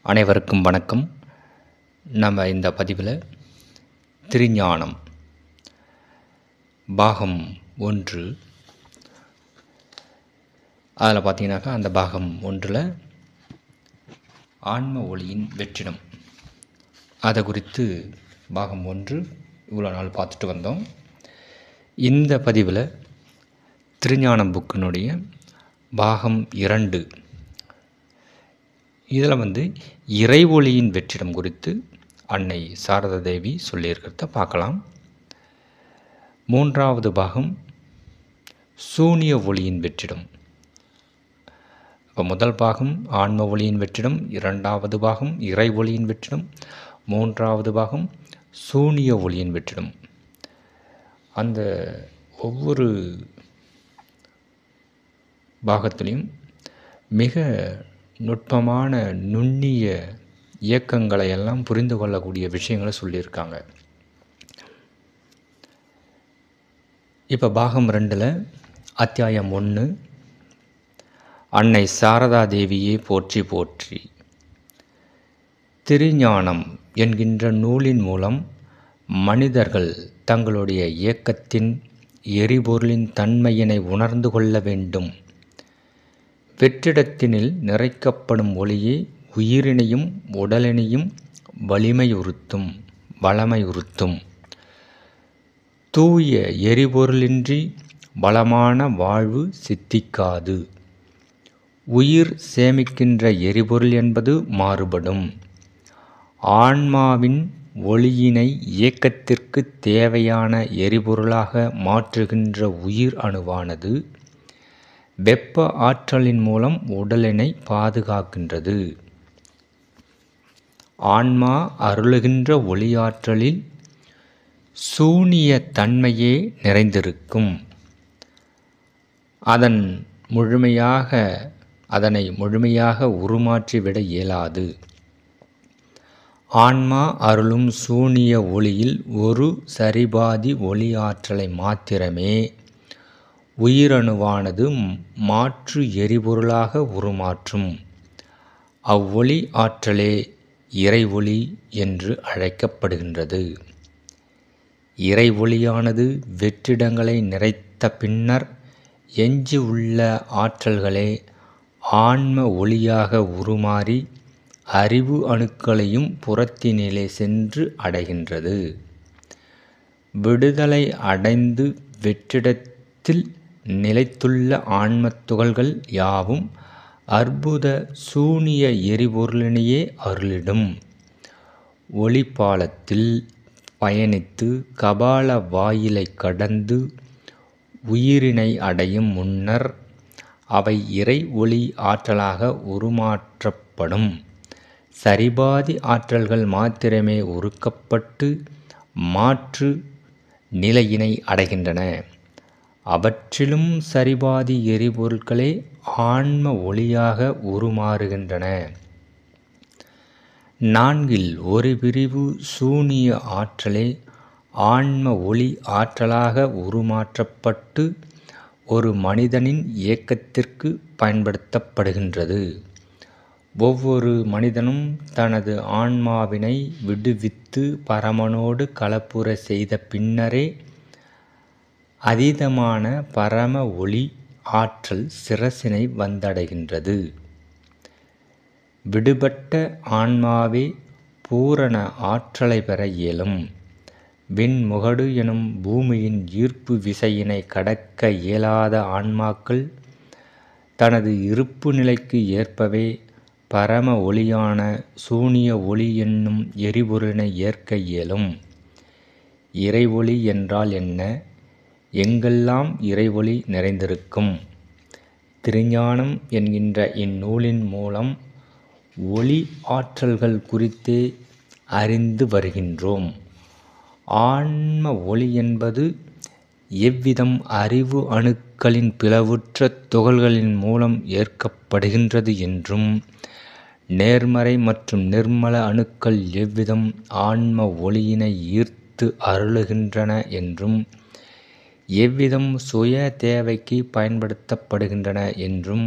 அனைவருக்கும் வணக்கம். நம்ம இந்த பதிவில் திருஞானம் பாகம் 1 அதில் பார்த்தீங்கன்னாக்கா அந்த பாகம் 1 ஆன்ம ஒளியின் வெற்றிடம் அதை குறித்து பாகம் 1 இவ்வளோ நாள் பார்த்துட்டு வந்தோம். இந்த பதிவில் திருஞானம் புக்கினுடைய பாகம் 2 இதில் இறை ஒளியின் வெற்றிடம் குறித்து அன்னை சாரதா தேவி சொல்லியிருக்கிறத பார்க்கலாம். 3வது பாகம் சூனிய ஒளியின் வெற்றிடம். இப்போ முதல் பாகம் ஆன்ம ஒளியின் வெற்றிடம், 2வது பாகம் இறை ஒளியின் வெற்றிடம், 3வது பாகம் சூனிய ஒளியின் வெற்றிடம். அந்த ஒவ்வொரு பாகத்திலையும் மிக நுட்பமான நுண்ணிய இயக்கங்களை எல்லாம் புரிந்து கொள்ளக்கூடிய விஷயங்களை சொல்லியிருக்காங்க. இப்போ பாகம் 2 அத்தியாயம் 1 அன்னை சாரதா தேவியே போற்றி போற்றி. திருஞானம் என்கின்ற நூலின் மூலம் மனிதர்கள் தங்களுடைய இயக்கத்தின் எரிபொருளின் தன்மையினை உணர்ந்து கொள்ள வேண்டும். வெற்றிடத்தினில் நிறைக்கப்படும் ஒளியே உயிரினையும் உடலினையும் வளமையுறுத்தும். தூய எரிபொருளின்றி பலமான வாழ்வு சித்திக்காது. உயிர் சேமிக்கின்ற எரிபொருள் என்பது மாறுபடும். ஆன்மாவின் ஒளியினை இயக்கத்திற்கு தேவையான எரிபொருளாக மாற்றுகின்ற உயிர் அணுவானது வெப்ப ஆற்றலின் மூலம் உடலினை பாதுகாக்கின்றது. ஆன்மா அருளுகின்ற ஒளியாற்றலில் சூனிய தன்மையே நிறைந்திருக்கும். அதனை முழுமையாக உருமாற்றிவிட இயலாது. ஆன்மா அருளும் சூனிய ஒளியில் ஒரு சரிபாதி ஒளி ஆற்றலை மாத்திரமே உயிரணுவானது மாற்று எரிபொருளாக உருமாற்றும். அவ்வொளி ஆற்றலே இறை ஒளி என்று அழைக்கப்படுகின்றது. இறை ஒளியானது வெற்றிடங்களை நிறைத்த பின்னர் எஞ்சி உள்ள ஆற்றல்களே ஆன்ம ஒளியாக உருமாறி அறிவு அணுக்களையும் புறத்தினிலே சென்று அடைகின்றது. விடுதலை அடைந்து வெற்றிடத்தில் நிலைத்துள்ள ஆன்மத் துகள்கள் யாவும் அற்புத சூனிய எரிபொருளினையே அருளிடும். ஒளிப்பாலத்தில் பயணித்து கபால வாயிலை கடந்து உயிரினை அடையும் முன்னர் அவை இறை ஒளி ஆற்றலாக உருமாற்றப்படும். சரிபாதி ஆற்றல்கள் மாத்திரமே உருக்கப்பட்டு மாற்று நிலையினை அடைகின்றன. அவற்றிலும் சரிபாதி எரிபொருட்களே ஆன்ம ஒளியாக உருமாறுகின்றன. 4 ஒரு பிரிவு சூனிய ஆற்றலே ஆன்ம ஒளி ஆற்றலாக உருமாற்றப்பட்டு ஒரு மனிதனின் இயக்கத்திற்கு பயன்படுத்தப்படுகின்றது. ஒவ்வொரு மனிதனும் தனது ஆன்மாவினை விடுவித்து பரமனோடு கலப்புற செய்த பின்னரே அதீதமான பரம ஒளி ஆற்றல் சிரசினை வந்தடைகின்றது. விடுபட்ட ஆன்மாவே பூரண ஆற்றலை பெற இயலும். விண்முகடு எனும் பூமியின் ஈர்ப்பு விசையினை கடக்க இயலாத ஆன்மாக்கள் தனது இருப்பு நிலைக்கு ஏற்பவே பரம ஒளியான சூனிய ஒளி என்னும் எரிபொருளினை ஏற்க இயலும். இறை ஒளி என்றால் என்ன? எங்கெல்லாம் இறை ஒளி நிறைந்திருக்கும்? திருஞானம் என்கின்ற இந்நூலின் மூலம் ஒளி ஆற்றல்கள் குறித்தே அறிந்து வருகின்றோம். ஆன்ம ஒளி என்பது எவ்விதம் அறிவு அணுக்களின் பிளவுற்ற துகள்களின் மூலம் ஏற்கப்படுகின்றது என்றும், நேர்மறை மற்றும் நிர்மல அணுக்கள் எவ்விதம் ஆன்ம ஒளியினை ஈர்த்து அருளுகின்றன என்றும், எவ்விதம் சுய தேவைக்கு பயன்படுத்தப்படுகின்றன என்றும்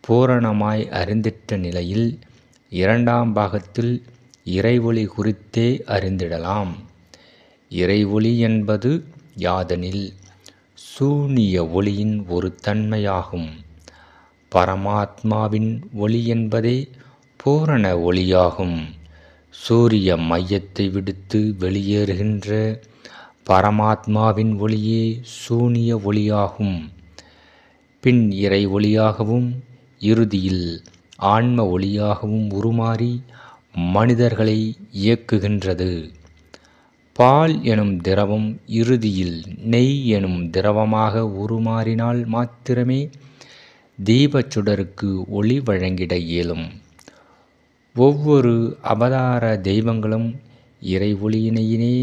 பூரணமாய் அறிந்திட்ட நிலையில் இரண்டாம் பாகத்தில் இறைவொளி குறித்தே அறிந்திடலாம். இறைவொளி என்பது யாதெனில் சூனிய ஒளியின் ஒரு தன்மையாகும். பரமாத்மாவின் ஒளி என்பதே பூரண ஒளியாகும். சூரிய மையத்தை விடுத்து வெளியேறுகின்ற பரமாத்மாவின் ஒளியே சூனிய ஒளியாகும். பின் இறை ஒளியாகவும் இறுதியில் ஆன்ம ஒளியாகவும் உருமாறி மனிதர்களை இயக்குகின்றது. பால் எனும் திரவம் இறுதியில் நெய் எனும் திரவமாக உருமாறினால் மாத்திரமே தீபச் சுடருக்கு ஒளி வழங்கிட இயலும். ஒவ்வொரு அவதார தெய்வங்களும் இறை ஒளியினையே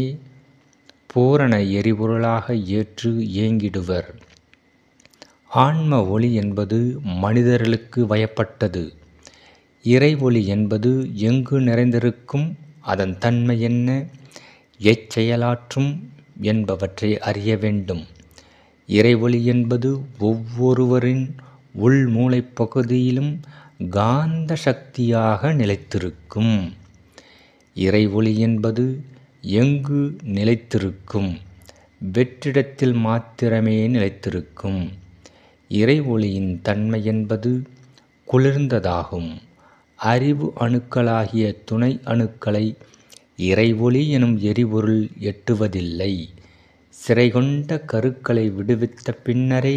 பூரண எரிபொருளாக ஏற்று இயங்கிடுவர். ஆன்ம ஒளி என்பது மனிதர்களுக்கு வயப்பட்டது. இறை ஒளி என்பது எங்கு நிறைந்திருக்கும், அதன் தன்மை என்ன, எச்செயலாற்றும் என்பவற்றை அறிய வேண்டும். இறை ஒளி என்பது ஒவ்வொருவரின் உள்மூளைப் பகுதியிலும் காந்த சக்தியாக நிலைத்திருக்கும். இறை ஒளி என்பது எங்கு நிலைத்திருக்கும்? வெற்றிடத்தில் மாத்திரமே நிலைத்திருக்கும். இறை ஒளியின் தன்மை என்பது குளிர்ந்ததாகும். அறிவு அணுக்களாகிய துணை அணுக்களை இறை ஒளி எனும் எரிபொருள் எட்டுவதில்லை. சிறைகொண்ட கருக்களை விடுவித்த பின்னரே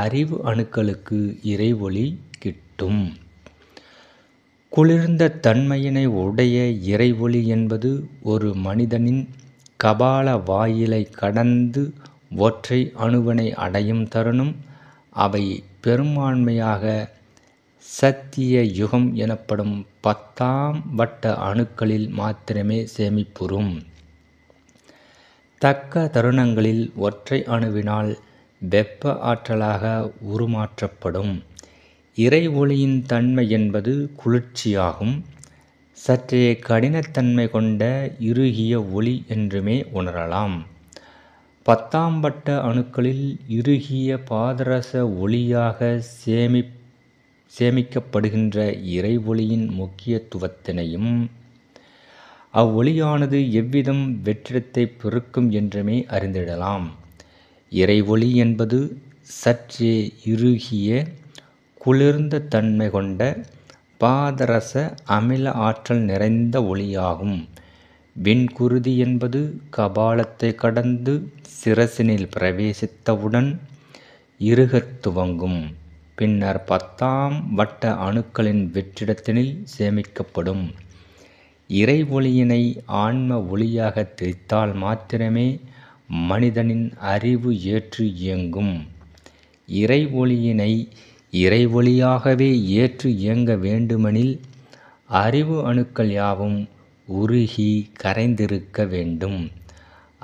அறிவு அணுக்களுக்கு இறை ஒளி கிட்டும். குளிர்ந்த தன்மையினை உடைய இறை ஒளி என்பது ஒரு மனிதனின் கபால வாயிலை கடந்து ஒற்றை அணுவினை அடையும் தருணம் அவை பெரும்பான்மையாக சத்திய யுகம் எனப்படும் 10ஆம் வட்ட அணுக்களில் மாத்திரமே சேமிப்புறும். தக்க தருணங்களில் ஒற்றை அணுவினால் வெப்ப ஆற்றலாக உருமாற்றப்படும். இறை ஒளியின் தன்மை என்பது குளிர்ச்சியாகும். சற்றே கடினத்தன்மை கொண்ட இறுகிய ஒளி என்றுமே உணரலாம். 10ஆம் வட்ட அணுக்களில் இறுகிய பாதரச ஒளியாக சேமிக்கப்படுகின்ற இறை ஒளியின் முக்கியத்துவத்தினையும் அவ்வொளியானது எவ்விதம் வெற்றிடத்தை பெருக்கும் என்றுமே அறிந்திடலாம். இறை ஒளி என்பது சற்றே இறுகிய குளிர்ந்த தன்மை கொண்ட பாதரச அமில ஆற்றல் நிறைந்த ஒளியாகும். விண்குருதி என்பது கபாலத்தை கடந்து சிரசினில் பிரவேசித்தவுடன் இறுகத் துவங்கும். பின்னர் 10ஆம் வட்ட அணுக்களின் வெற்றிடத்தினில் சேமிக்கப்படும். இறை ஒளியினை ஆன்ம ஒளியாக திரித்தால் மாத்திரமே மனிதனின் அறிவு ஏற்று இயங்கும். இறை ஒளியினை இறை ஒளியாகவே ஏற்று இயங்க வேண்டுமெனில் அறிவு அணுக்கள் யாவும் உருகி கரைந்திருக்க வேண்டும்.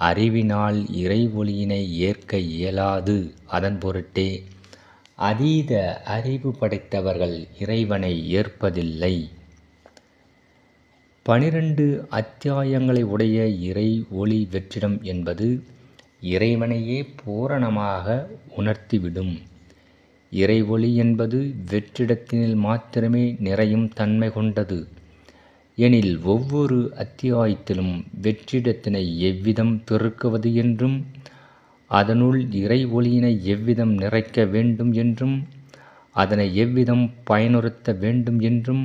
அறிவினால் இறை ஒளியினை ஏற்க இயலாது. அதன் பொருட்டே அதீத அறிவு படைத்தவர்கள் இறைவனை ஏற்பதில்லை. 12 அத்தியாயங்களை உடைய இறை ஒளி வெற்றிடம் என்பது இறைவனையே பூரணமாக உணர்த்திவிடும். இறை ஒளி என்பது வெற்றிடத்தினில் மாத்திரமே நிறையும் தன்மை கொண்டது. எனில் ஒவ்வொரு அத்தியாயத்திலும் வெற்றிடத்தினை எவ்விதம் பெருக்குவது என்றும் அதனுள் இறை ஒளியினை எவ்விதம் நிறைக்க வேண்டும் என்றும் அதனை எவ்விதம் பயனுறுத்த வேண்டும் என்றும்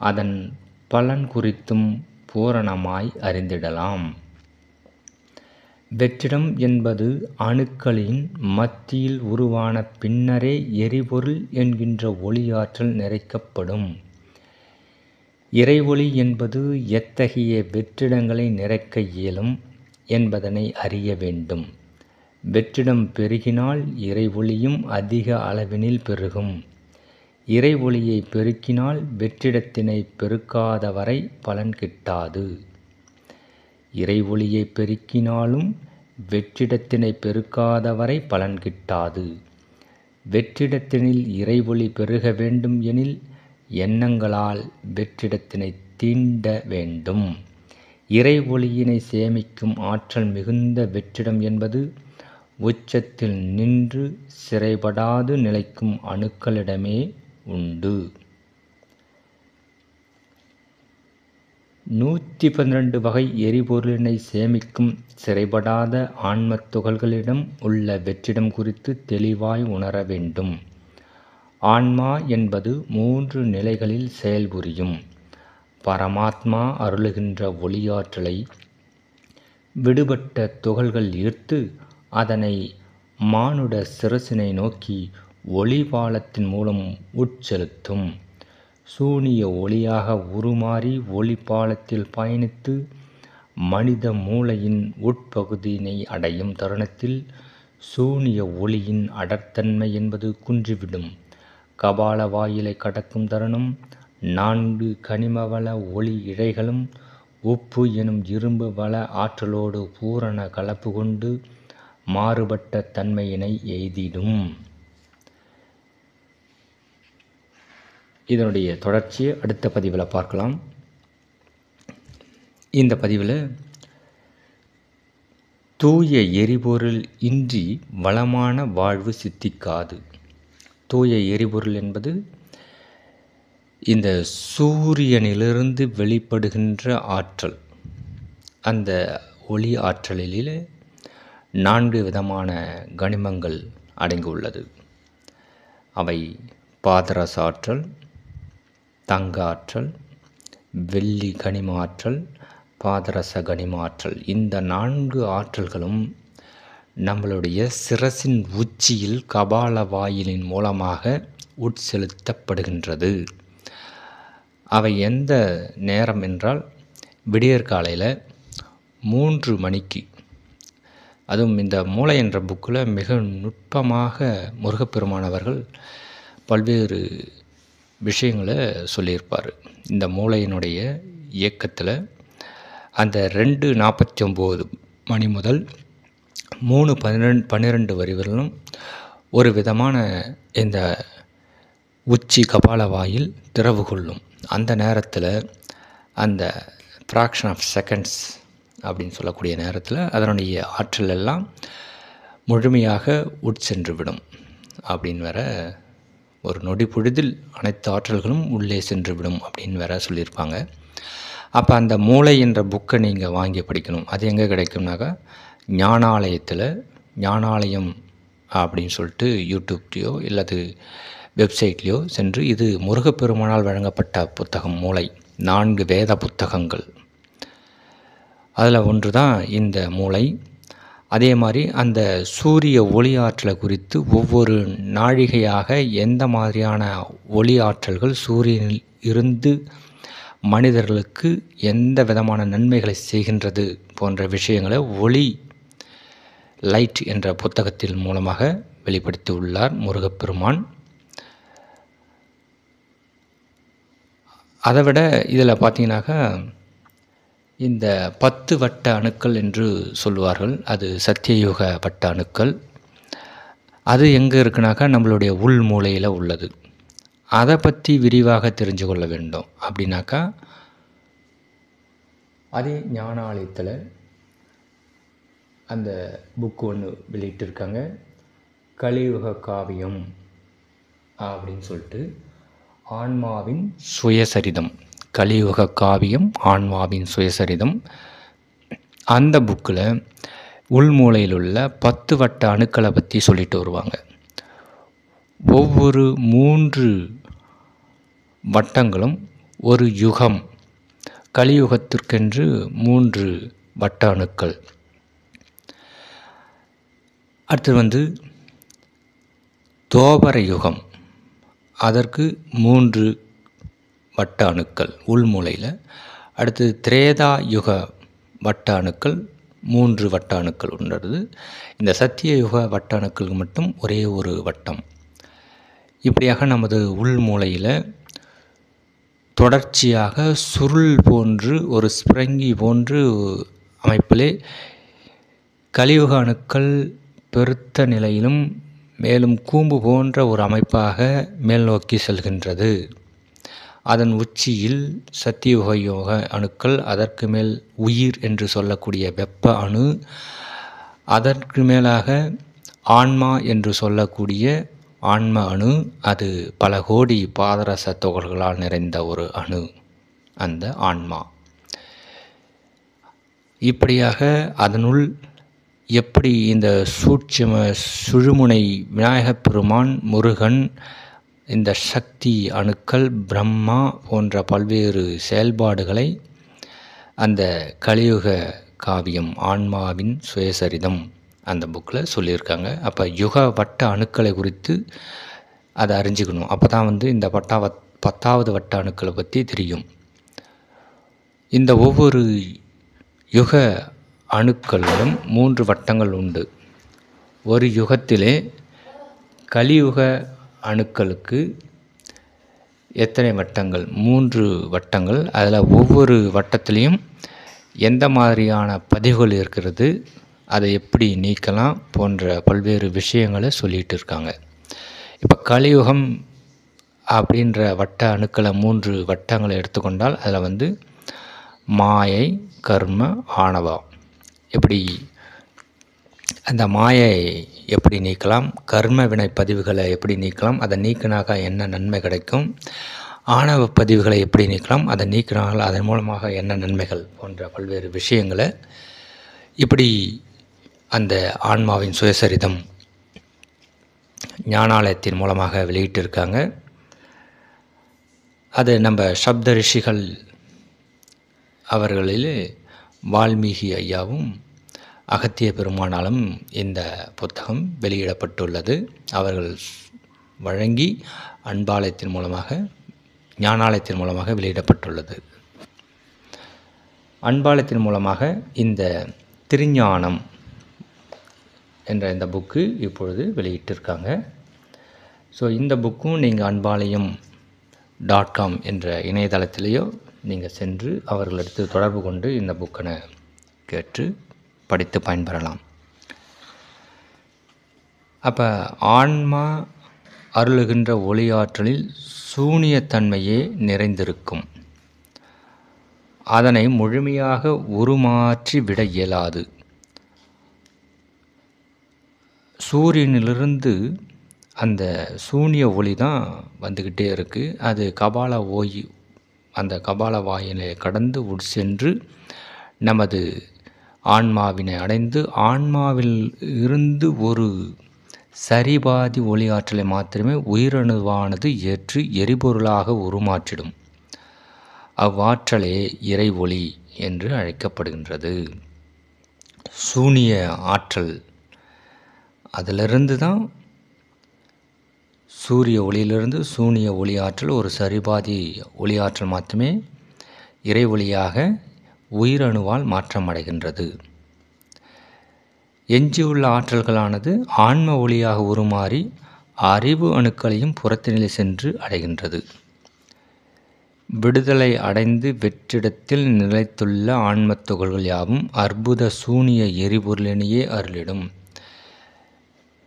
அதன் பலன் குறித்தும் பூரணமாய் அறிந்திடலாம். வெற்றிடம் என்பது அணுக்களின் மத்தியில் உருவான பின்னரே எரிபொருள் என்கின்ற ஒளியாற்றல் நிறைக்கப்படும். இறை ஒளி என்பது எத்தகைய வெற்றிடங்களை நிறைக்க இயலும் என்பதனை அறிய வேண்டும். வெற்றிடம் பெருகினால் இறை ஒளியும் அதிக அளவினில் பெருகும். இறை ஒளியை பெருக்கினால் வெற்றிடத்தினை பெருக்காதவரை பலன் கிட்டாது. இறை ஒளியை பெருக்கினாலும் வெற்றிடத்தினை பெருக்காதவரை பலன் கிட்டாது. வெற்றிடத்தினில் இறை ஒளி பெருக வேண்டும் எனில் எண்ணங்களால் வெற்றிடத்தினை தீண்ட வேண்டும். இறை ஒளியினை சேமிக்கும் ஆற்றல் மிகுந்த வெற்றிடம் என்பது உச்சத்தில் நின்று சிறைபடாது நிலைக்கும் அணுக்களிடமே உண்டு. 112 வகை எரிபொருளினை சேமிக்கும் சிறைபடாத ஆன்மத் துகள்களிடம் உள்ள வெற்றிடம் குறித்து தெளிவாய் உணர வேண்டும். ஆன்மா என்பது 3 நிலைகளில் செயல்புரியும். பரமாத்மா அருளுகின்ற ஒளியாற்றலை விடுபட்ட துகள்கள் ஈர்த்து அதனை மானுட சிரசினை நோக்கி ஒளிபாலத்தின் மூலம் உட்செலுத்தும். சூனிய ஒளியாக உருமாறி ஒளிபாலத்தில் பயணித்து மனித மூளையின் உட்பகுதியினை அடையும் தருணத்தில் சூனிய ஒளியின் அடர்த்தன்மை என்பது குன்றிவிடும். கபால வாயிலை கடக்கும் தருணம் 4 கனிமவள ஒளி இழைகளும் உப்பு எனும் இரும்பு வள ஆற்றலோடு பூரண கலப்பு கொண்டு மாறுபட்ட தன்மையினை எய்திடும். இதனுடைய தொடர்ச்சியை அடுத்த பதிவில் பார்க்கலாம். இந்த பதிவில் தூய எரிபொருள் இன்றி வளமான வாழ்வு சித்திக்காது. தூய எரிபொருள் என்பது இந்த சூரியனிலிருந்து வெளிப்படுகின்ற ஆற்றல். அந்த ஒளி ஆற்றலில் 4 விதமான கனிமங்கள் அடங்கியுள்ளது. அவை பாதரச ஆற்றல், தங்க ஆற்றல், வெள்ளி கனிம ஆற்றல், பாதரச கனிம ஆற்றல். இந்த 4 ஆற்றல்களும் நம்மளுடைய சிரசின் உச்சியில் கபால வாயிலின் மூலமாக உட்செலுத்தப்படுகின்றது. அவை எந்த நேரம் என்றால் விடியற்காலையில் 3 மணிக்கு. அதுவும் இந்த மூளை என்ற புக்கில் மிக நுட்பமாக முருகப்பெருமானவர்கள் பல்வேறு விஷயங்களை சொல்லியிருப்பார். இந்த மூளையினுடைய இயக்கத்தில் அந்த 2:49 மணி முதல் 3:12 வரையிலும் ஒரு விதமான இந்த உச்சி கபால வாயில் திறவு கொள்ளும். அந்த நேரத்தில் அந்த ஃப்ராக்ஷன் ஆஃப் செகண்ட்ஸ் அப்படின்னு சொல்லக்கூடிய நேரத்தில் அதனுடைய ஆற்றல் எல்லாம் முழுமையாக உட்சென்று விடும். அப்படின்னு வேற ஒரு நொடி பொழுதில் அனைத்து ஆற்றல்களும் உள்ளே சென்று விடும் அப்படின்னு வேற சொல்லியிருப்பாங்க. அப்போ அந்த மூளை என்ற புக்கை நீங்கள் வாங்கி படிக்கணும். அது எங்கே கிடைக்கும்னாக்கா ஞானாலயத்தில், ஞானாலயம் அப்படின்னு சொல்லிட்டு யூடியூப்லேயோ இல்லது வெப்சைட்லேயோ சென்று, இது முருகப்பெருமானால் வழங்கப்பட்ட புத்தகம் மூளை. 4 வேத புத்தகங்கள், அதில் ஒன்று தான் இந்த மூளை. அதே மாதிரி அந்த சூரிய ஒளி ஆற்றலை குறித்து ஒவ்வொரு நாழிகையாக எந்த மாதிரியான ஒளி ஆற்றல்கள் சூரியனில் இருந்து மனிதர்களுக்கு எந்த விதமான நன்மைகளை செய்கின்றது போன்ற விஷயங்களை ஒளி லைட் என்ற புத்தகத்தின் மூலமாக வெளிப்படுத்தி உள்ளார் முருகப்பெருமான். அதை விட இதில் பார்த்தீங்கன்னாக்கா இந்த 10 வட்ட அணுக்கள் என்று சொல்லுவார்கள். அது சத்தியயுக வட்ட அணுக்கள். அது எங்கே இருக்குனாக்கா நம்மளுடைய உள் மூளையில் உள்ளது. அதை பற்றி விரிவாக தெரிஞ்சு கொள்ள வேண்டும் அப்படின்னாக்கா அதே ஞானாலயத்தில் அந்த புக்கு ஒன்று வெளியிட்டிருக்காங்க, கலியுக காவியம் அப்படின்னு சொல்லிட்டு. ஆன்மாவின் சுயசரிதம், கலியுக காவியம் ஆன்மாவின் சுயசரிதம். அந்த புக்கில் உள்மூலையில் உள்ள 10 வட்ட அணுக்களை பற்றி சொல்லிட்டு வருவாங்க. ஒவ்வொரு 3 வட்டங்களும் ஒரு யுகம். கலியுகத்திற்கென்று 3 வட்ட அணுக்கள். அடுத்து தோபர யுகம், அதற்கு 3 வட்ட அணுக்கள் உள்மூலையில். அடுத்து திரேதா யுக வட்ட அணுக்கள் 3 வட்ட அணுக்கள் உள்ளது. இந்த சத்திய யுக வட்ட அணுக்களுக்கு மட்டும் ஒரே ஒரு வட்டம். இப்படியாக நமது உள்மூலையில் தொடர்ச்சியாக சுருள் போன்று ஒரு ஸ்பிரங்கி போன்று அமைப்பிலே கலியுக அணுக்கள் பெருத்த நிலையிலும் மேலும் கூம்பு போன்ற ஒரு அமைப்பாக மேல் நோக்கி செல்கின்றது. அதன் உச்சியில் சத்தியுக யோக அணுக்கள், அதற்கு மேல் உயிர் என்று சொல்லக்கூடிய வெப்ப அணு, அதற்கு மேலாக ஆன்மா என்று சொல்லக்கூடிய ஆன்ம அணு. அது பல கோடி பாதரச துகள்களால் நிறைந்த ஒரு அணு, அந்த ஆன்மா. இப்படியாக அதனுள் எப்படி இந்த சூட்சும சுழுமுனை விநாயகப் பெருமான், முருகன், இந்த சக்தி அணுக்கள், பிரம்மா போன்ற பல்வேறு செயல்பாடுகளை அந்த கலியுக காவியம் ஆன்மாவின் சுயசரிதம் அந்த புக்கில் சொல்லியிருக்காங்க. அப்போ யுக வட்ட அணுக்களை குறித்து அதை அறிஞ்சிக்கணும். அப்போ தான் இந்த 10வது வட்ட அணுக்களை பற்றி தெரியும். இந்த ஒவ்வொரு யுக அணுக்களிலும் 3 வட்டங்கள் உண்டு. ஒரு யுகத்திலே கலியுக அணுக்களுக்கு எத்தனை வட்டங்கள்? 3 வட்டங்கள். அதில் ஒவ்வொரு வட்டத்திலையும் எந்த மாதிரியான பதிவுகள் இருக்கிறது, அதை எப்படி நீக்கலாம் போன்ற பல்வேறு விஷயங்களை சொல்லிகிட்டு இருக்காங்க. இப்போ கலியுகம் அப்படின்ற வட்ட அணுக்களை 3 வட்டங்களை எடுத்துக்கொண்டால் அதில் மாயை, கர்ம, ஆணவம். எப்படி அந்த மாயை எப்படி நீக்கலாம், கர்ம வினை பதிவுகளை எப்படி நீக்கலாம், அதை நீக்கினாக்கா என்ன நன்மை கிடைக்கும், ஆணவ பதிவுகளை எப்படி நீக்கலாம், அதை நீக்கினால் அதன் மூலமாக என்ன நன்மைகள் போன்ற பல்வேறு விஷயங்களை இப்படி அந்த ஆன்மாவின் சுயசரிதம் ஞானாலயத்தின் மூலமாக வெளியிட்டிருக்காங்க. அது நம்ம சப்த ரிஷிகள் அவர்களில் வால்மீகி ஐயாவும் அகத்திய பெருமானாலும் இந்த புத்தகம் வெளியிடப்பட்டுள்ளது. அவர்கள் வழங்கி அன்பாலயத்தின் மூலமாக, ஞானாலயத்தின் மூலமாக வெளியிடப்பட்டுள்ளது. அன்பாலயத்தின் மூலமாக இந்த திருஞானம் என்ற இந்த புக்கு இப்பொழுது வெளியிட்டிருக்காங்க. ஸோ இந்த புக்கும் நீங்கள் anbalayam.com என்ற இணையதளத்திலேயோ நீங்கள் சென்று அவர்களிடத்து தொடர்பு கொண்டு இந்த புக்கனை கேட்டு படித்து பயன்பெறலாம். அப்போ ஆன்மா அருளுகின்ற ஒளியாற்றலில் சூனியத்தன்மையே நிறைந்திருக்கும். அதனை முழுமையாக உருமாற்றி விட இயலாது. சூரியனிலிருந்து அந்த சூனிய ஒளி தான் வந்துக்கிட்டே இருக்குது. அது அந்த கபால வாயிலை கடந்து சென்று நமது ஆன்மாவினை அடைந்து ஆன்மாவில் இருந்து ஒரு சரிபாதி ஒளியாற்றலை மாத்திரமே உயிரணுவானது ஏற்று எரிபொருளாக உருமாற்றிடும். அவ்வாற்றலே இறை ஒளி என்று அழைக்கப்படுகின்றது. சூனிய ஆற்றல் அதிலிருந்து தான், சூரிய ஒளியிலிருந்து சூனிய ஒளி ஆற்றல் ஒரு சரிபாதி ஒளி ஆற்றல் மாற்றமே இறை ஒளியாக உயிரணுவால் மாற்றமடைகின்றது. எஞ்சியுள்ள ஆற்றல்களானது ஆன்ம ஒளியாக உருமாறி அறிவு அணுக்களையும் புறத்தினிலே சென்று அடைகின்றது. விடுதலை அடைந்து வெற்றிடத்தில் நிலைத்துள்ள ஆன்மத் துகள்கள் யாவும் அற்புத சூனிய எரிபொருளினையே அருளிடும்.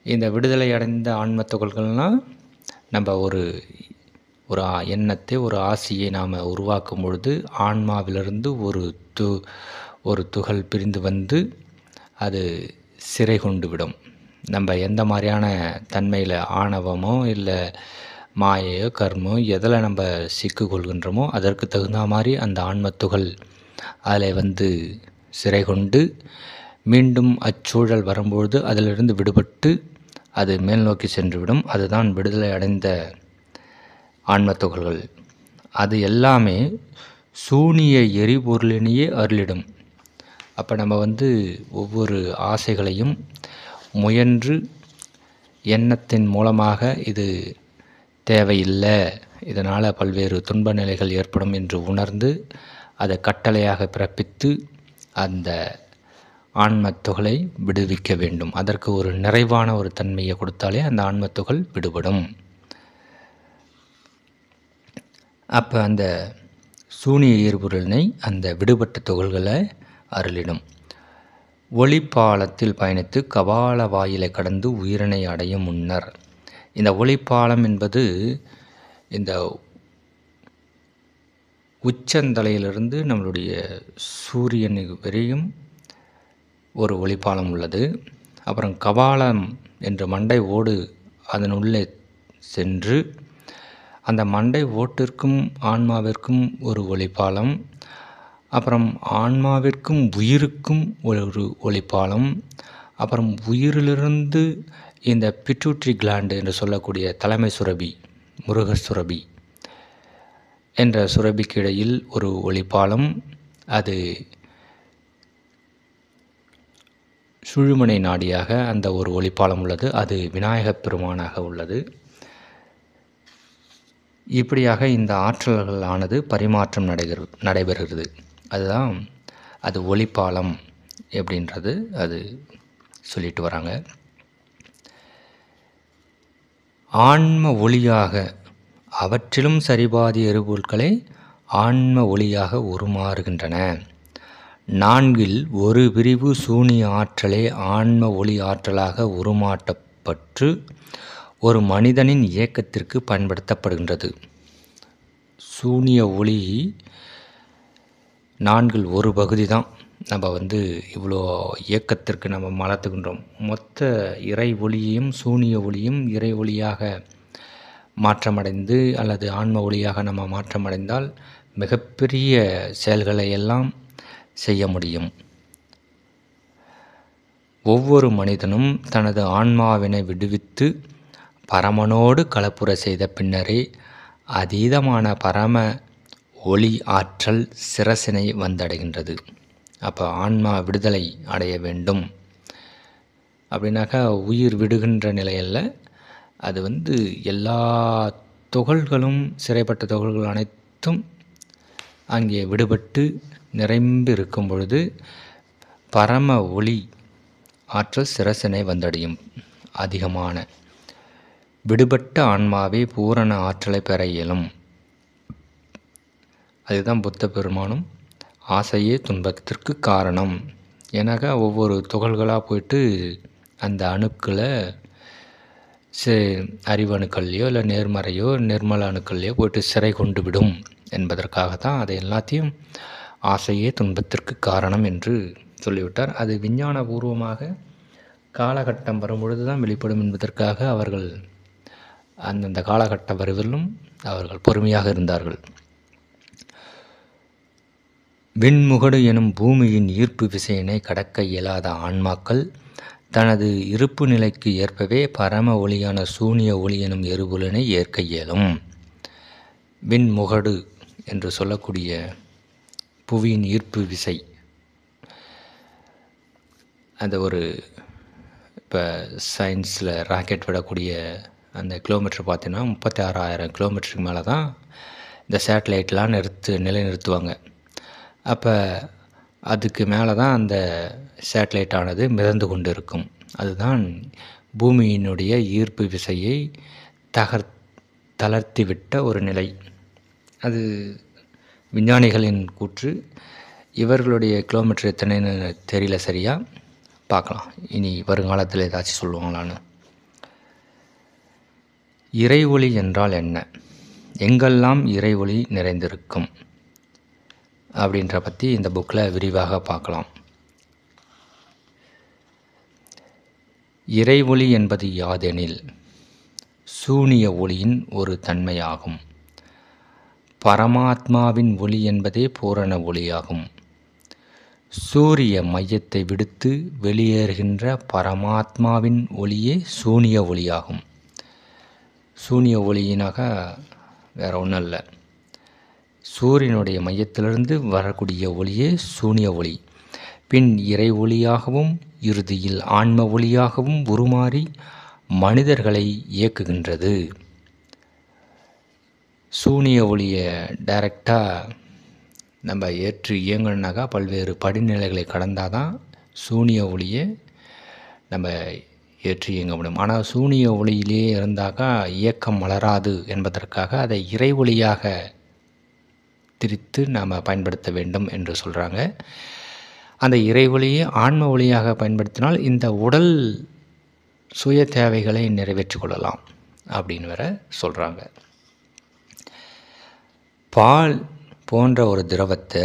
இந்த விடுதலை அடைந்த ஆன்மத் துகள்கள்னால் நம்ம ஒரு எண்ணத்தை, ஒரு ஆசையை நாம் உருவாக்கும் பொழுது ஆன்மாவிலிருந்து ஒரு துகள் பிரிந்து வந்து அது சிறை கொண்டு விடும். நம்ம எந்த மாதிரியான தன்மையில், ஆணவமோ இல்லை மாயையோ கர்மோ எதில் நம்ம சிக்கு கொள்கின்றோமோ அதற்கு தகுந்த மாதிரி அந்த ஆன்மத்துகள் அதில் சிறை கொண்டு மீண்டும் அச்சூழல் வரும்பொழுது அதிலிருந்து விடுபட்டு அது மேல் நோக்கி சென்றுவிடும். அதுதான் விடுதலை அடைந்த ஆன்மத்துகள்கள். அது எல்லாமே சூனிய எரிபொருளினையே அருளிடும். அப்போ நம்ம ஒவ்வொரு ஆசைகளையும் முயன்று எண்ணத்தின் மூலமாக இது தேவையில்லை, இதனால் பல்வேறு துன்ப நிலைகள் ஏற்படும் என்று உணர்ந்து அதை கட்டளையாக பிறப்பித்து அந்த ஆன்மத்துகளை விடுவிக்க வேண்டும். அதற்கு ஒரு நிறைவான ஒரு தன்மையை கொடுத்தாலே அந்த ஆன்மத்துகள் விடுபடும். அப்போ அந்த சூனிய எரிபொருளினை அந்த விடுபட்ட துகள்களை அருளிடும். ஒளிப்பாலத்தில் பயணித்து கபால வாயிலை கடந்து உயிரினை அடையும் முன்னர். இந்த ஒளிப்பாலம் என்பது இந்த உச்சந்தலையிலிருந்து நம்மளுடைய சூரியன் வரையும் ஒரு ஒளிப்பாலம் உள்ளது. அப்புறம் கபாலம் என்ற மண்டை ஓடு அதனுள்ளே சென்று அந்த மண்டை ஓட்டிற்கும் ஆன்மாவிற்கும் ஒரு ஒளிப்பாலம், அப்புறம் ஆன்மாவிற்கும் உயிருக்கும் ஒரு ஒளிப்பாலம், அப்புறம் உயிரிலிருந்து இந்த பிட்யூட்ரி கிளாண்டு என்று சொல்லக்கூடிய தலைமை சுரபி, முருக சுரபி என்ற சுரபிக்கு இடையில் ஒரு ஒளிப்பாலம், அது சுழுமுனை நாடியாக அந்த ஒரு ஒளிப்பாலம் உள்ளது, அது விநாயகப் பெருமானாக உள்ளது. இப்படியாக இந்த ஆற்றல்களானது பரிமாற்றம் நடைபெறுகிறது. அதுதான் அது ஒளிப்பாலம் அப்படின்றது அது சொல்லிட்டு வராங்க. ஆன்ம ஒளியாக அவற்றிலும் சரிபாதி எரிபொருட்களை ஆன்ம ஒளியாக உருமாறுகின்றன. 4 ஒரு பிரிவு சூனிய ஆற்றலே ஆன்ம ஒளி ஆற்றலாக உருமாற்றப்பட்டு ஒரு மனிதனின் இயக்கத்திற்கு பயன்படுத்தப்படுகின்றது. சூனிய ஒளி 4 ஒரு பகுதி தான் நம்ம இவ்வளோ இயக்கத்திற்கு நம்ம வளர்த்துக்கின்றோம். மொத்த இறை ஒளியையும் சூனிய ஒளியும் இறை ஒளியாக மாற்றமடைந்து அல்லது ஆன்ம ஒளியாக நம்ம மாற்றமடைந்தால் மிகப்பெரிய செயல்களை எல்லாம் செய்ய முடியும். ஒவ்வொரு மனிதனும் தனது ஆன்மாவினை விடுவித்து பரமனோடு கலப்புற செய்த பின்னரே அதீதமான பரம ஒளி ஆற்றல் சிரசினை வந்தடைகின்றது. அப்போ ஆன்மா விடுதலை அடைய வேண்டும் அப்படின்னாக்கா உயிர் விடுகின்ற நிலையில் அது எல்லா துகள்களும், சிறைப்பட்ட துகள்கள் அனைத்தும் அங்கே விடுபட்டு நிரம்பி இருக்கும் பொழுது பரம ஒளி ஆற்றல் சிரசினை வந்தடையும். அதிகமான விடுபட்ட ஆன்மாவே பூரண ஆற்றலை பெற இயலும். அதுதான் புத்த பெருமானும் ஆசையே துன்பத்திற்கு காரணம். ஏன்னாக்கா ஒவ்வொரு துகள்களாக போயிட்டு அந்த அணுக்களை அறிவு அணுக்கள்லையோ இல்லை நேர்மறையோ நிர்மல அணுக்கள்லையோ போயிட்டு சிறை கொண்டு விடும் என்பதற்காகத்தான் அதை எல்லாத்தையும் ஆசையே துன்பத்திற்கு காரணம் என்று சொல்லிவிட்டார். அது விஞ்ஞானபூர்வமாக காலகட்டம் வரும்பொழுது தான் வெளிப்படும் என்பதற்காக அவர்கள் அந்தந்த காலகட்ட வருவிலும் அவர்கள் பொறுமையாக இருந்தார்கள். விண்முகடு எனும் பூமியின் ஈர்ப்பு விசையினை கடக்க இயலாத ஆன்மாக்கள் தனது இருப்பு நிலைக்கு ஏற்பவே பரம ஒளியான சூனிய ஒளி எனும் எரிபொருளினை ஏற்க இயலும். விண்முகடு என்று சொல்லக்கூடிய புவியின் ஈர்ப்பு விசை, அந்த ஒரு இப்போ சயின்ஸில் ராக்கெட் விடக்கூடிய அந்த கிலோமீட்டர் பார்த்தீங்கன்னா 36,000 கிலோமீட்டருக்கு மேலே தான் இந்த சேட்டலைட்லாம் நிலைநிறுத்துவாங்க. அப்போ அதுக்கு மேலே தான் அந்த சேட்டலைட் ஆனது மிதந்து கொண்டு இருக்கும். அதுதான் பூமியினுடைய ஈர்ப்பு விசையை தளர்த்திவிட்ட ஒரு நிலை. அது விஞ்ஞானிகளின் கூற்று. இவர்களுடைய கிலோமீட்டர் எத்தனைன்னு தெரியல, சரியாக பார்க்கலாம். இனி வருங்காலத்தில் ஏதாச்சும் சொல்லுவாங்களான்னு. இறை ஒளி என்றால் என்ன? எங்கெல்லாம் இறை ஒளி நிறைந்திருக்கும் அப்படின்ற பற்றி இந்த புக்கில் விரிவாக பார்க்கலாம். இறை ஒளி என்பது யாதெனில் சூனிய ஒளியின் ஒரு தன்மையாகும். பரமாத்மாவின் ஒளி என்பதே பூரண ஒளியாகும். சூரிய மையத்தை விடுத்து வெளியேறுகின்ற பரமாத்மாவின் ஒளியே சூனிய ஒளியாகும். சூனிய ஒளியினாக வேற ஒன்றும் இல்லை, சூரியனுடைய மையத்திலிருந்து வரக்கூடிய ஒளியே சூனிய ஒளி. பின் இறை ஒளியாகவும் இறுதியில் ஆன்ம ஒளியாகவும் உருமாறி மனிதர்களை இயக்குகின்றது. சூனிய ஒளியை டைரெக்டாக நம்ம ஏற்று இயங்கணுனாக்கா பல்வேறு படிநிலைகளை கடந்தால் தான் சூனிய ஒளியை நம்ம ஏற்றி இயங்க முடியும். ஆனால் சூனிய ஒளியிலே இருந்தாக்கா இயக்கம் வளராது என்பதற்காக அதை இறை ஒளியாக திரித்து நாம் பயன்படுத்த வேண்டும் என்று சொல்கிறாங்க. அந்த இறை ஒளியை ஆன்ம ஒளியாக பயன்படுத்தினால் இந்த உடல் சுய தேவைகளை நிறைவேற்றிக் கொள்ளலாம் அப்படின்னு வேற சொல்கிறாங்க. பால் போன்ற ஒரு திரவத்தை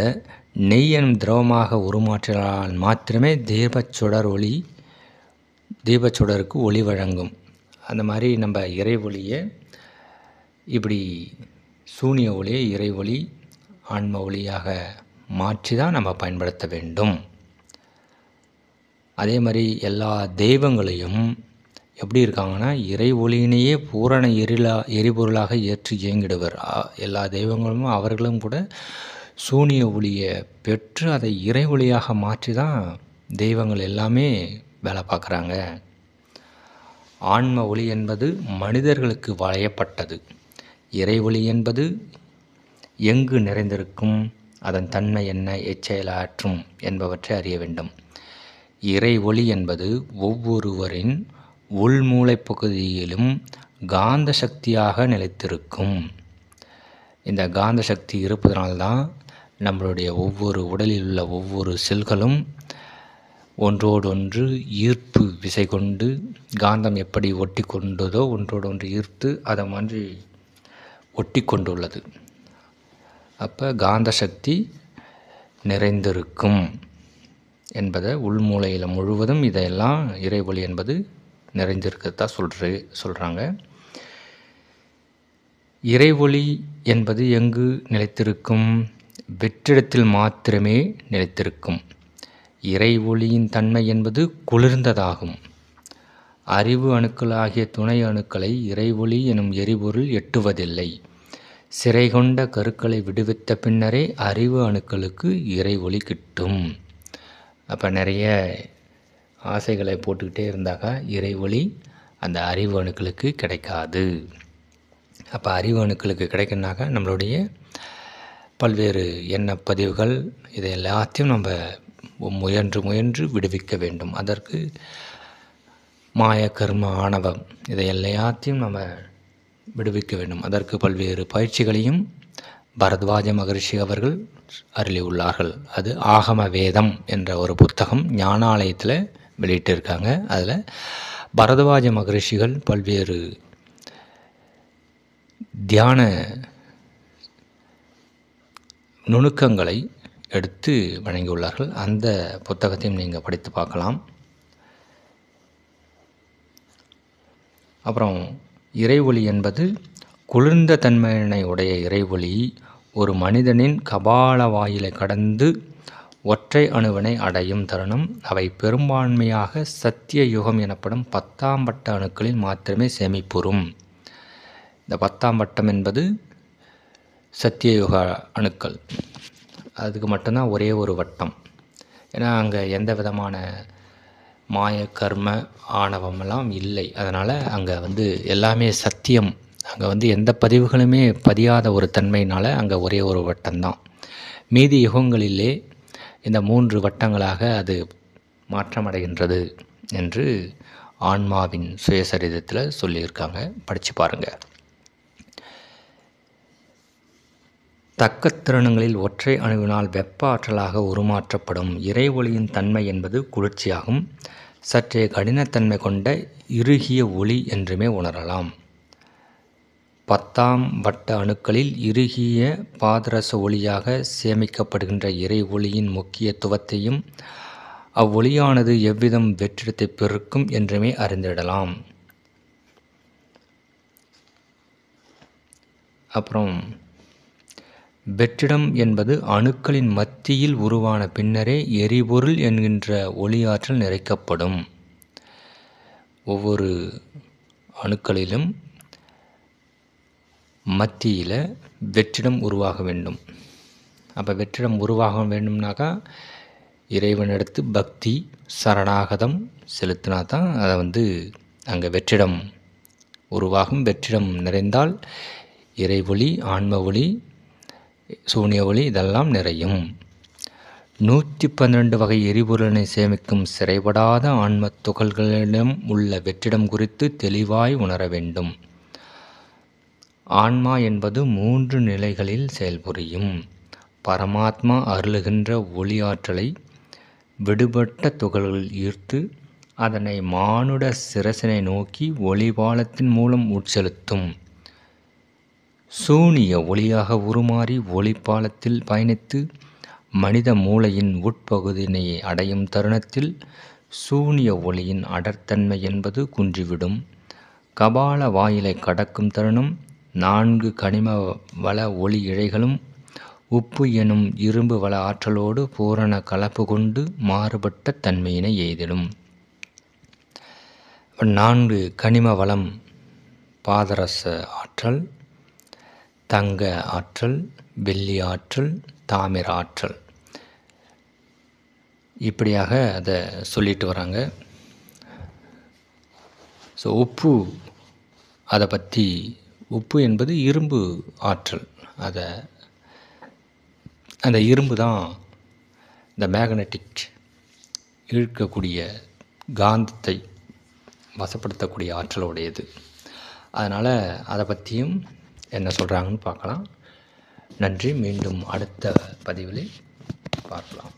நெய் எனும் திரவமாக உருமாற்றினால் மாத்திரமே தீபச்சுடருக்கு ஒளி வழங்கும். அந்த மாதிரி நம்ம இறை ஒளியை இப்படி சூனிய ஒளியை இறை ஒளி ஆன்ம ஒளியாக மாற்றி தான் நம்ம பயன்படுத்த வேண்டும். அதே மாதிரி எல்லா தெய்வங்களையும் எப்படி இருக்காங்கன்னா, இறை ஒளியினையே பூரண எரிபொருளாக ஏற்று இயங்கிடுவர். எல்லா தெய்வங்களும் அவர்களும் கூட சூனிய ஒளியை பெற்று அதை இறை ஒளியாக மாற்றி தான் தெய்வங்கள் எல்லாமே வேலை பார்க்குறாங்க. ஆன்ம ஒளி என்பது மனிதர்களுக்கு வளையப்பட்டது. இறை ஒளி என்பது எங்கு நிறைந்திருக்கும், அதன் தன்மை என்ன, எச்செயலாற்றும் என்பவற்றை அறிய வேண்டும். இறை ஒளி என்பது ஒவ்வொருவரின் உள்மூளை பகுதியிலும் காந்த சக்தியாக நிலைத்திருக்கும். இந்த காந்த சக்தி இருப்பதனால்தான் நம்மளுடைய ஒவ்வொரு உடலில் உள்ள ஒவ்வொரு செல்களும் ஒன்றோடொன்று ஈர்ப்பு விசை கொண்டு, காந்தம் எப்படி ஒட்டி கொண்டதோ ஒன்றோடொன்று ஈர்த்து அதை மாதிரி ஒட்டி கொண்டுள்ளது. அப்போ காந்த சக்தி நிறைந்திருக்கும் என்பதை உள்மூலையில் முழுவதும் இதையெல்லாம் இறை ஒளி என்பது நிறைந்திருக்கிறதா சொல்கிறாங்க. இறை ஒளி என்பது எங்கு நிலைத்திருக்கும்? வெற்றிடத்தில் மாத்திரமே நிலைத்திருக்கும். இறை ஒளியின் தன்மை என்பது குளிர்ந்ததாகும். அறிவு அணுக்கள் ஆகிய துணை அணுக்களை இறை ஒளி எனும் எரிபொருள் எட்டுவதில்லை. சிறை கொண்ட கருக்களை விடுவித்த பின்னரே அறிவு அணுக்களுக்கு இறை ஒளி கிட்டும். அப்போ நிறைய ஆசைகளை போட்டுக்கிட்டே இருந்தாக்கா இறை ஒளி அந்த அறிவு அணுக்களுக்கு கிடைக்காது. அப்போ அறிவு அணுக்களுக்கு கிடைக்குனாக்கா நம்மளுடைய பல்வேறு எண்ணப்பதிவுகள் இதை எல்லாத்தையும் நம்ம முயன்று விடுவிக்க வேண்டும். அதற்கு மாய கர்ம ஆணவம் இதை எல்லாத்தையும் நம்ம விடுவிக்க வேண்டும். அதற்கு பல்வேறு பயிற்சிகளையும் பரத்வாஜ மகரிஷி அவர்கள் அருளியுள்ளார்கள். அது ஆகம வேதம் என்ற ஒரு புத்தகம் ஞானாலயத்தில் வெளியிட்டிருக்காங்க. அதில் பரத்வாஜ மகரிஷிகள் பல்வேறு தியான நுணுக்கங்களை எடுத்து வழங்கியுள்ளார்கள். அந்த புத்தகத்தையும் நீங்கள் படித்து பார்க்கலாம். அப்புறம் இறை ஒளி என்பது குளிர்ந்த தன்மையினை உடைய இறை ஒளி ஒரு மனிதனின் கபால வாயிலை கடந்து ஒற்றை அணுவினை அடையும் தருணம் அவை பெரும்பான்மையாக சத்திய யுகம் எனப்படும் 10ஆம் வட்ட அணுக்களில் மாத்திரமே சேமிப்புறும். இந்த 10ஆம் வட்டம் என்பது சத்தியயுக அணுக்கள். அதுக்கு மட்டும்தான் ஒரே ஒரு வட்டம். ஏன்னா அங்கே எந்த விதமான மாய கர்ம ஆணவமெல்லாம் இல்லை. அதனால் அங்கே எல்லாமே சத்தியம். அங்கே எந்த பதிவுகளுமே பதியாத ஒரு தன்மையினால் அங்கே ஒரே ஒரு வட்டம்தான். மீதி யுகங்களிலே இந்த 3 வட்டங்களாக அது மாற்றமடைகின்றது என்று ஆன்மாவின் சுயசரிதத்தில் சொல்லியிருக்காங்க. படித்து பாருங்கள். தக்க தருணங்களில் ஒற்றை அணுவினால் வெப்ப ஆற்றலாக உருமாற்றப்படும் இறை ஒளியின் தன்மை என்பது குளிர்ச்சியாகும். சற்றே கடினத்தன்மை கொண்ட இறுகிய ஒளி என்றுமே உணரலாம். 10ஆம் வட்ட அணுக்களில் இறுகிய பாதரச ஒளியாக சேமிக்கப்படுகின்ற இறை ஒளியின் முக்கியத்துவத்தையும் அவ்வொளியானது எவ்விதம் வெற்றிடத்தை பெருக்கும் என்றுமே அறிந்திடலாம். அப்புறம் வெற்றிடம் என்பது அணுக்களின் மத்தியில் உருவான பின்னரே எரிபொருள் என்கின்ற ஒளியாற்றல் நிறைக்கப்படும். ஒவ்வொரு அணுக்களிலும் மத்தியில் வெற்றிடம் உருவாக வேண்டும். அப்போ வெற்றிடம் உருவாக வேண்டும்னாக்கா இறைவனிடத்து பக்தி சரணாகதம் செலுத்தினா தான் அதை அங்கே வெற்றிடம் உருவாகும். வெற்றிடம் நிறைந்தால் இறை ஒளி, ஆன்ம ஒளி, சூனிய ஒளி இதெல்லாம் நிறையும். 112 வகை எரிபொருளினை சேமிக்கும் சிறைபடாத ஆன்ம துகள்களிடம் உள்ள வெற்றிடம் குறித்து தெளிவாய் உணர வேண்டும். ஆன்மா என்பது 3 நிலைகளில் செயல்புரியும். பரமாத்மா அருளுகின்ற ஒளி ஆற்றலை விடுபட்ட துகள்கள் ஈர்த்து அதனை மானுட சிரசினை நோக்கி ஒளிபாலத்தின் மூலம் உட்செலுத்தும். சூனிய ஒளியாக உருமாறி ஒளிப்பாலத்தில் பயணித்து மனித மூளையின் உட்பகுதியினை அடையும் தருணத்தில் சூனிய ஒளியின் அடர்த்தன்மை என்பது குன்றிவிடும். கபால வாயிலை கடக்கும் தருணம் 4 கனிம வள ஒளி இழைகளும் உப்பு எனும் இரும்பு வள ஆற்றலோடு பூரண கலப்பு கொண்டு மாறுபட்ட தன்மையினை எய்திடும். 4 கனிம வளம் பாதரச ஆற்றல், தங்க ஆற்றல், வெள்ளி ஆற்றல், தாமிர ஆற்றல், இப்படியாக அதை சொல்லிட்டு வராங்க. ஸோ அதை பற்றி உப்பு என்பது இரும்பு ஆற்றல். அந்த இரும்பு தான் இந்த மேக்னட்டிக் இழுக்கக்கூடிய காந்தத்தை வசப்படுத்தக்கூடிய ஆற்றலுடையது. அதனால் அதை பற்றியும் என்ன சொல்கிறாங்கன்னு பார்க்கலாம். நன்றி. மீண்டும் அடுத்த பதிவில் பார்க்கலாம்.